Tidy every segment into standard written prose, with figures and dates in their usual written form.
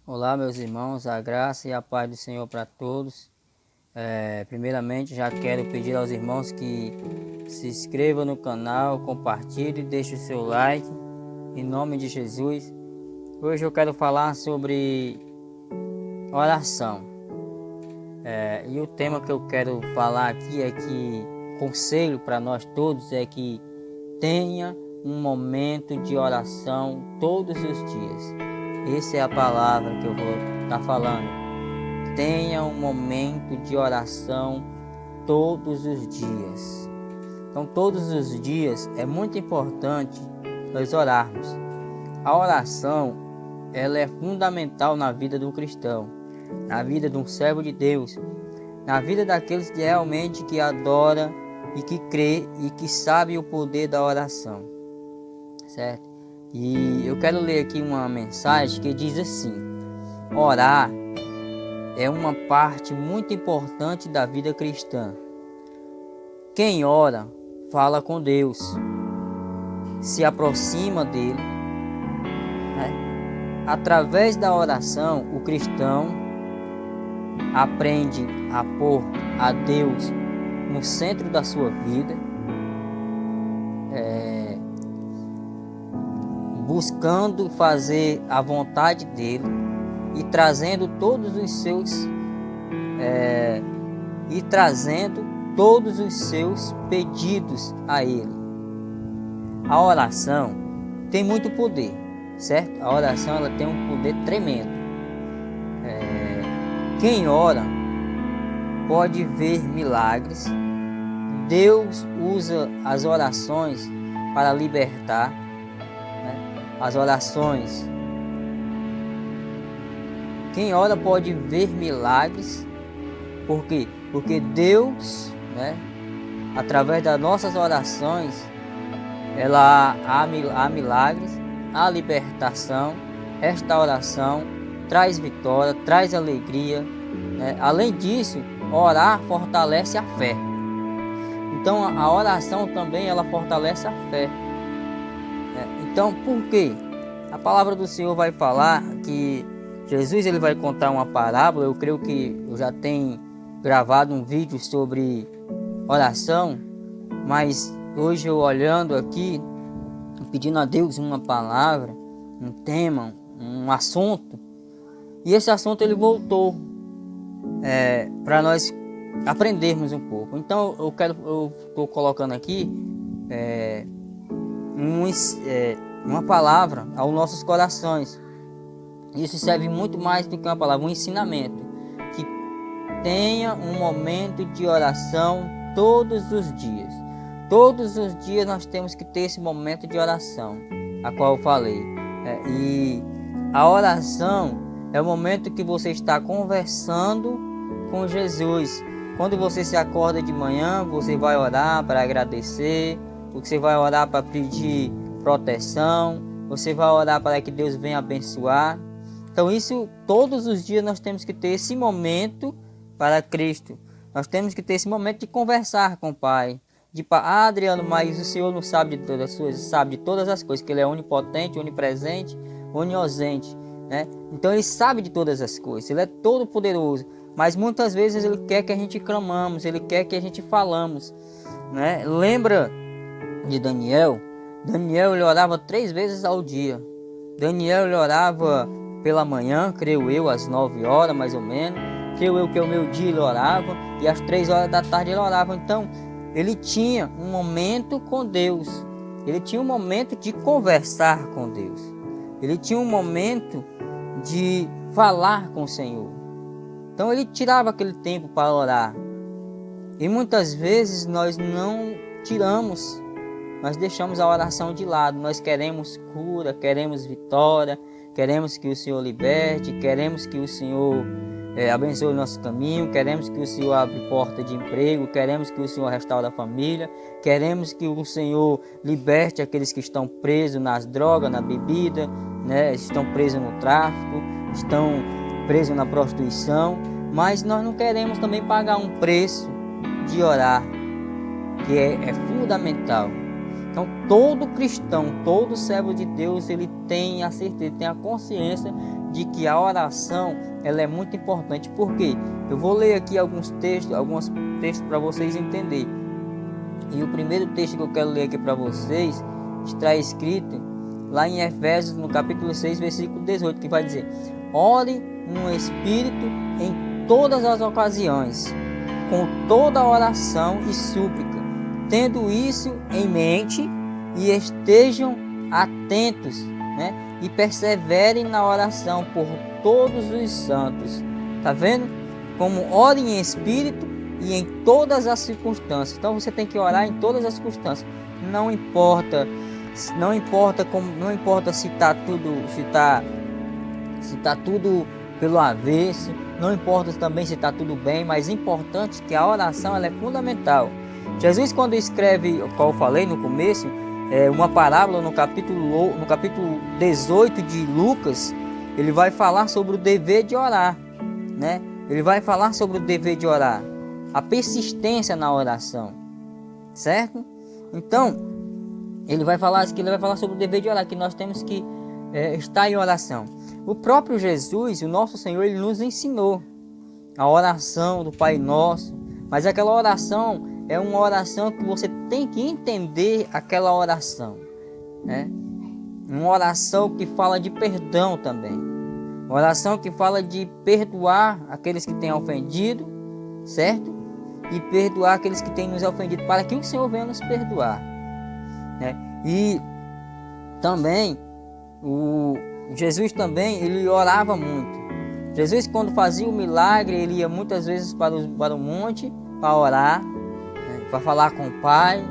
Olá, meus irmãos, a graça e a paz do Senhor para todos. Primeiramente, já quero pedir aos irmãos que se inscrevam no canal, compartilhem, deixem o seu like, em nome de Jesus. Hoje eu quero falar sobre oração. E o tema que eu quero falar aqui é que conselho para nós todos é que tenha um momento de oração todos os dias. Essa é a palavra que eu vou estar falando. Tenha um momento de oração todos os dias. Então, todos os dias é muito importante nós orarmos. A oração, ela é fundamental na vida do cristão, na vida de um servo de Deus, na vida daqueles que realmente que adora e que crê e que sabe o poder da oração, certo? E eu quero ler aqui uma mensagem que diz assim: orar é uma parte muito importante da vida cristã. Quem ora, fala com Deus, se aproxima dele, né? Através da oração, o cristão aprende a pôr a Deus no centro da sua vida, buscando fazer a vontade dele e trazendo todos os seus pedidos a ele. A oração tem muito poder, certo? A oração ela tem um poder tremendo. Quem ora pode ver milagres. Deus usa as orações para libertar, as orações. Quem ora pode ver milagres. Por quê? Porque Deus, através das nossas orações, há milagres, há libertação, restauração, traz vitória, traz alegria. Além disso, orar fortalece a fé. Então a oração também ela fortalece a fé. Então por quê? A palavra do Senhor vai falar que Jesus ele vai contar uma parábola. Eu creio que eu já tenho gravado um vídeo sobre oração, mas hoje eu olhando aqui, pedindo a Deus uma palavra, um tema, um assunto, e esse assunto ele voltou para nós aprendermos um pouco. Então eu estou colocando aqui uma palavra aos nossos corações. Isso serve muito mais do que uma palavra, um ensinamento. Que tenha um momento de oração todos os dias. Todos os dias nós temos que ter esse momento de oração, a qual eu falei. E a oração é o momento que você está conversando com Jesus. Quando você se acorda de manhã, você vai orar para agradecer, você vai orar para pedir proteção, você vai orar para que Deus venha abençoar. Então isso, todos os dias nós temos que ter esse momento para Cristo. Nós temos que ter esse momento de conversar com o Pai. Adriano, mas o Senhor não sabe de todas as coisas, sabe de todas as coisas, que Ele é onipotente, onipresente, oniosente, Então Ele sabe de todas as coisas, Ele é todo poderoso. Mas muitas vezes Ele quer que a gente clamamos, Ele quer que a gente falamos, Lembra de Daniel? Daniel ele orava 3 vezes ao dia. Daniel ele orava pela manhã, creio eu, às 9 horas mais ou menos. Creio eu que o meu dia ele orava, e às 3 horas da tarde ele orava. Então ele tinha um momento com Deus. Ele tinha um momento de conversar com Deus. Ele tinha um momento de falar com o Senhor. Então ele tirava aquele tempo para orar. E muitas vezes nós não tiramos, nós deixamos a oração de lado. Nós queremos cura, queremos vitória, queremos que o Senhor liberte, queremos que o Senhor abençoe o nosso caminho, queremos que o Senhor abra porta de emprego, queremos que o Senhor restaure a família, queremos que o Senhor liberte aqueles que estão presos nas drogas, na bebida, estão presos no tráfico, estão presos na prostituição, mas nós não queremos também pagar um preço de orar, que é fundamental. Então todo cristão, todo servo de Deus, ele tem a certeza, tem a consciência de que a oração ela é muito importante. Por quê? Eu vou ler aqui alguns textos para vocês entenderem. E o primeiro texto que eu quero ler aqui para vocês está escrito lá em Efésios, no capítulo 6, versículo 18, que vai dizer: ore no Espírito em todas as ocasiões, com toda oração e súplica, tendo isso em mente, e estejam atentos, e perseverem na oração por todos os santos. Tá vendo? Como ore em espírito e em todas as circunstâncias. Então você tem que orar em todas as circunstâncias. Não importa se está tudo pelo avesso. Não importa também se está tudo bem, mas é importante que a oração ela é fundamental. Jesus, quando escreve, qual eu falei no começo, uma parábola no capítulo 18 de Lucas, ele vai falar sobre o dever de orar, Ele vai falar sobre o dever de orar, a persistência na oração, certo? Então, ele vai falar sobre o dever de orar, que nós temos que estar em oração. O próprio Jesus, o nosso Senhor, ele nos ensinou a oração do Pai Nosso, mas aquela oração é uma oração que você tem que entender aquela oração, Uma oração que fala de perdão também, uma oração que fala de perdoar aqueles que têm ofendido, certo? E perdoar aqueles que têm nos ofendido, para que o Senhor venha nos perdoar, E também Jesus também ele orava muito. Jesus, quando fazia o milagre, ele ia muitas vezes para o monte para orar, para falar com o Pai,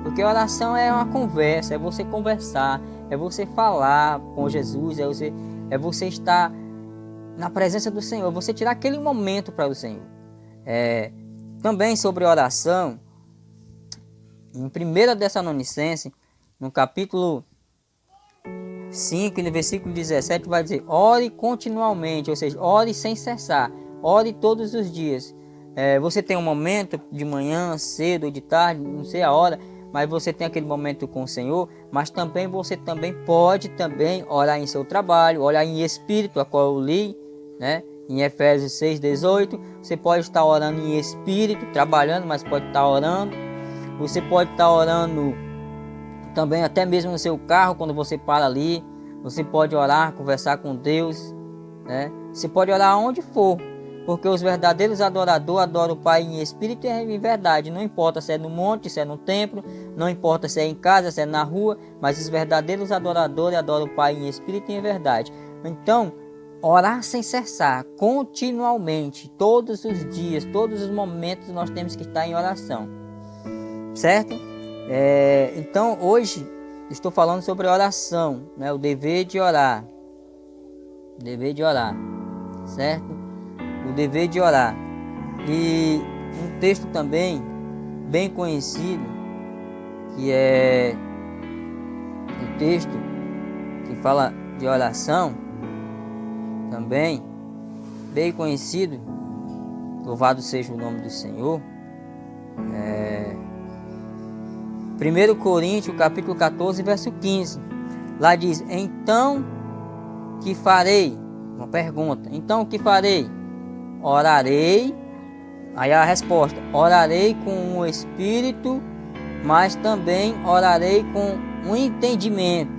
porque oração é uma conversa, é você conversar, é você falar com Jesus, é você estar na presença do Senhor, você tirar aquele momento para o Senhor. Também sobre oração, em 1 Tessalonicenses, no capítulo 5, no versículo 17, vai dizer: ore continuamente, ou seja, ore sem cessar, ore todos os dias. Você tem um momento de manhã, cedo ou de tarde, não sei a hora, mas você tem aquele momento com o Senhor, mas também você pode orar em seu trabalho, orar em espírito, a qual eu li, em Efésios 6:18, você pode estar orando em espírito, trabalhando, mas pode estar orando. Você pode estar orando também até mesmo no seu carro, quando você para ali, você pode orar, conversar com Deus, Você pode orar onde for, porque os verdadeiros adoradores adoram o Pai em espírito e em verdade. Não importa se é no monte, se é no templo, não importa se é em casa, se é na rua, mas os verdadeiros adoradores adoram o Pai em espírito e em verdade. Então, orar sem cessar, continuamente, todos os dias, todos os momentos nós temos que estar em oração, certo? Então hoje estou falando sobre oração, o dever de orar, certo? O dever de orar. E um texto também bem conhecido, que é um texto que fala de oração, também bem conhecido, louvado seja o nome do Senhor, 1 Coríntios capítulo 14, verso 15, lá diz: então que farei? Uma pergunta. Então que farei? Orarei. Aí a resposta: orarei com o espírito, mas também orarei com o entendimento.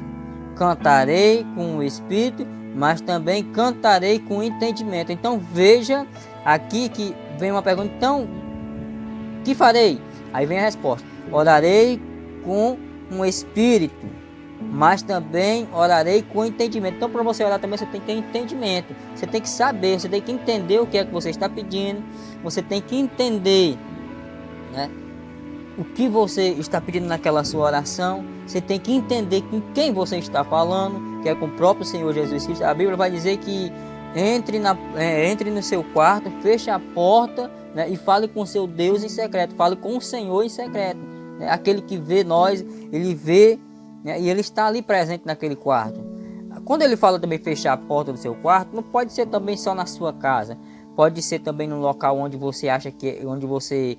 Cantarei com o espírito, mas também cantarei com o entendimento. Então veja aqui que vem uma pergunta. Então que farei? Aí vem a resposta: orarei com um espírito, mas também orarei com entendimento. Então, para você orar também, você tem que ter entendimento. Você tem que saber, você tem que entender o que é que você está pedindo. Você tem que entender, o que você está pedindo naquela sua oração. Você tem que entender com quem você está falando, que é com o próprio Senhor Jesus Cristo. A Bíblia vai dizer que entre no seu quarto, feche a porta, e fale com o seu Deus em secreto. Fale com o Senhor em secreto. Aquele que vê nós, ele vê, e ele está ali presente naquele quarto. Quando ele fala também fechar a porta do seu quarto, não pode ser também só na sua casa, pode ser também no local onde você acha que, onde você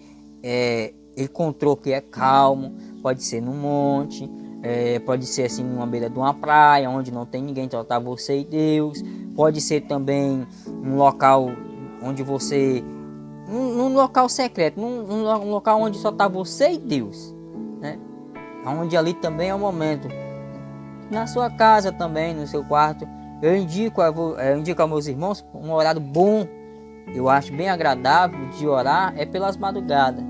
encontrou que é calmo. pode ser num monte, pode ser assim numa beira de uma praia, onde não tem ninguém, só tá você e Deus. Pode ser também um local onde você, num local secreto, num local onde só tá você e Deus, né? Onde ali também é o momento. Na sua casa também, no seu quarto, eu indico aos meus irmãos um horário bom. Eu acho bem agradável de orar é pelas madrugadas,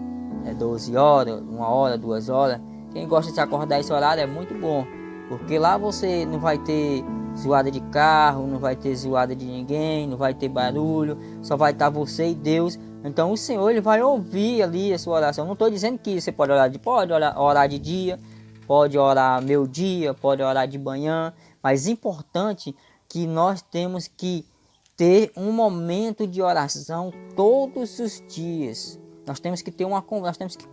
12 horas, 1 hora, 2 horas. Quem gosta de se acordar esse horário é muito bom, porque lá você não vai ter zoada de carro, não vai ter zoada de ninguém, não vai ter barulho, só vai estar você e Deus. Então o Senhor, ele vai ouvir ali a sua oração. Não estou dizendo que você pode orar de dia, pode orar meio dia, pode orar de manhã, mas importante que nós temos que ter um momento de oração todos os dias. Nós temos que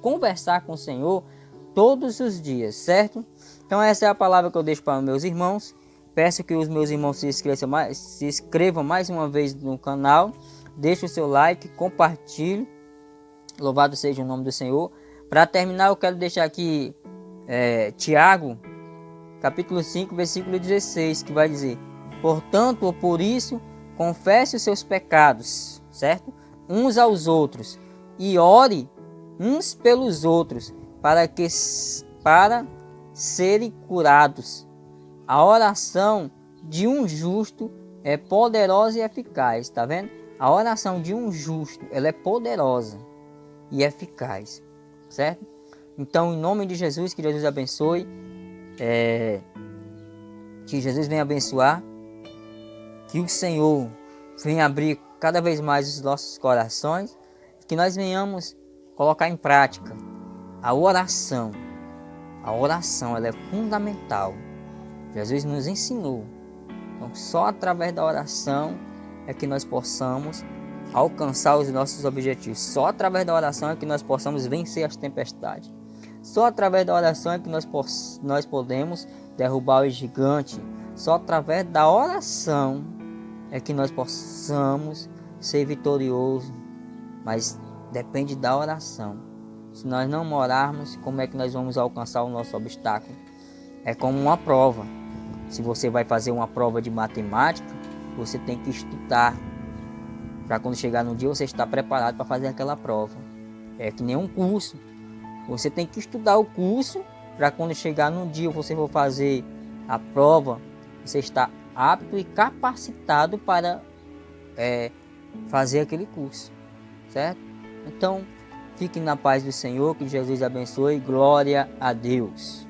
conversar com o Senhor todos os dias, certo? Então essa é a palavra que eu deixo para os meus irmãos. Peço que os meus irmãos se inscrevam mais uma vez no canal, deixe o seu like, compartilhe. Louvado seja o nome do Senhor. Para terminar, eu quero deixar aqui Tiago, capítulo 5, versículo 16, que vai dizer: portanto, ou por isso, confesse os seus pecados, certo? Uns aos outros, e ore uns pelos outros, para serem curados. A oração de um justo é poderosa e eficaz, tá vendo? A oração de um justo, ela é poderosa e eficaz, certo? Então, em nome de Jesus, que Jesus abençoe, que Jesus venha abençoar, que o Senhor venha abrir cada vez mais os nossos corações, que nós venhamos colocar em prática a oração. A oração, ela é fundamental. Jesus nos ensinou. Então, só através da oração é que nós possamos alcançar os nossos objetivos. Só através da oração é que nós possamos vencer as tempestades. Só através da oração é que nós podemos derrubar o gigante. Só através da oração é que nós possamos ser vitoriosos. Mas depende da oração. Se nós não orarmos, como é que nós vamos alcançar o nosso obstáculo? É como uma prova. Se você vai fazer uma prova de matemática, você tem que estudar, para quando chegar no dia você estar preparado para fazer aquela prova. É que nem um curso. Você tem que estudar o curso, para quando chegar no dia você for fazer a prova, você está apto e capacitado para fazer aquele curso, certo? Então, fique na paz do Senhor, que Jesus abençoe. Glória a Deus.